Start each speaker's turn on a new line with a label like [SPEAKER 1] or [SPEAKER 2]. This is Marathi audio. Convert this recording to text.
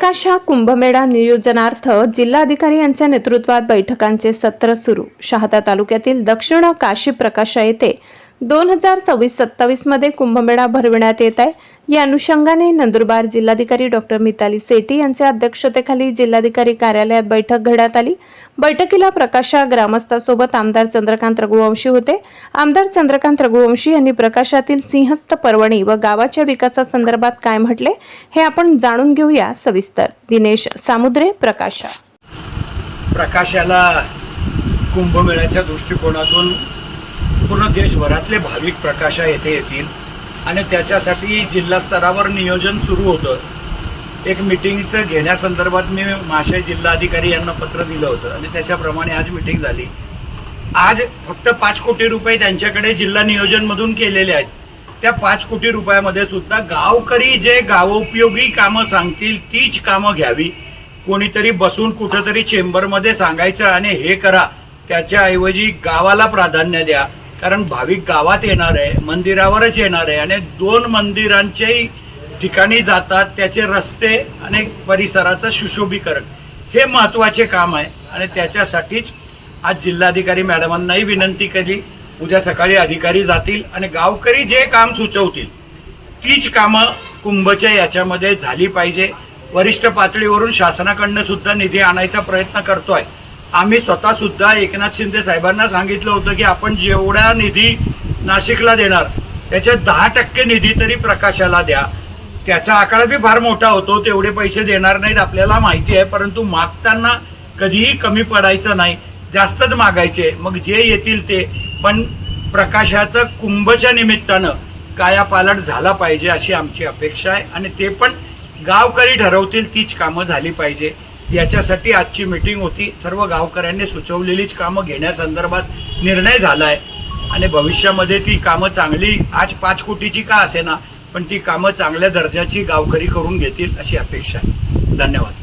[SPEAKER 1] प्रकाशा कुंभमेळा नियोजनार्थ जिल्हाधिकारी यांच्या नेतृत्वात बैठकांचे सत्र सुरू। शहादा तालुक्यातील दक्षिण काशी प्रकाशा येथे 2026-27 मध्ये कुंभमेळा भरविण्यात येत आहे। या अनुषंगाने नंदुरबार जिल्हाधिकारी डॉक्टर मिताली सेठी यांच्या अध्यक्षतेखाली जिल्हाधिकारी कार्यालयात बैठक घेण्यात आली। बैठकीला प्रकाशा ग्रामस्थांसोबत आमदार चंद्रकांत रघुवंशी होते। आमदार चंद्रकांत रघुवंशी यांनी प्रकाशातील सिंहस्थ पर्वणी व गावाच्या विकासासंदर्भात काय म्हटले हे आपण जाणून घेऊया सविस्तर। दिनेश सामुद्रे,
[SPEAKER 2] प्रकाशाला कुंभमेळ्याच्या दृष्टिकोनातून पूर्ण देशभरातले भाविक प्रकाशा येथे येतील आणि त्याच्यासाठी जिल्हा स्तरावर नियोजन सुरू होतं। एक मीटिंगचं घेण्यासंदर्भात मी महाशय जिल्हाधिकारी यांना पत्र दिलं होतं आणि त्याच्याप्रमाणे आज मीटिंग झाली। आज फक्त 5 कोटी रुपये त्यांच्याकडे जिल्हा नियोजन मधून केलेले आहेत। त्या 5 कोटी रुपयामध्ये सुद्धा गावकरी जे गावोपयोगी कामं सांगतील तीच कामं घ्यावी। कोणीतरी बसून कुठेतरी चेंबरमध्ये सांगायचं आणि हे करा, त्याच्याऐवजी गावाला प्राधान्य द्या। कारण भाविक गावात येणार आहे, मंदिरावरच येणार आहे आणि 2 मंदिरांच्याही ठिकाणी जातात, त्याचे रस्ते आणि परिसराचं सुशोभीकरण हे महत्त्वाचे काम आहे आणि त्याच्यासाठीच आज जिल्हाधिकारी मॅडमांनाही विनंती केली। उद्या सकाळी अधिकारी जातील आणि गावकरी जे काम सुचवतील तीच कामं कुंभच्या याच्यामध्ये झाली पाहिजे। वरिष्ठ पातळीवरून शासनाकडनं सुद्धा निधी आणायचा प्रयत्न करतोय। आम्ही स्वतः सुद्धा एकनाथ शिंदे साहेबांना सांगितलं होतं की आपण जेवढा निधी नाशिकला देणार त्याच्या 10% निधी तरी प्रकाशाला द्या। त्याचा आकडा बी फार मोठा होतो, तेवढे पैसे देणार नाहीत आपल्याला माहिती आहे, परंतु मागताना कधीही कमी पडायचं नाही, जास्तच मागायचे। मग जे येतील ते, पण प्रकाशाचं कुंभच्या निमित्तानं कायापालट झाला पाहिजे अशी आमची अपेक्षा आहे आणि ते पण गावकरी ठरवतील तीच कामं झाली पाहिजे। याच्यासाठी आजची मीटिंग होती। सर्व गावकऱ्यांनी सुचवलेलीच कामं घेण्यासंदर्भात निर्णय झाला आहे आणि भविष्यामध्ये ती कामं चांगली, आज 5 कोटीची का असेना, पण ती कामं चांगल्या दर्जाची गावकरी करून घेतील अशी अपेक्षा आहे। धन्यवाद।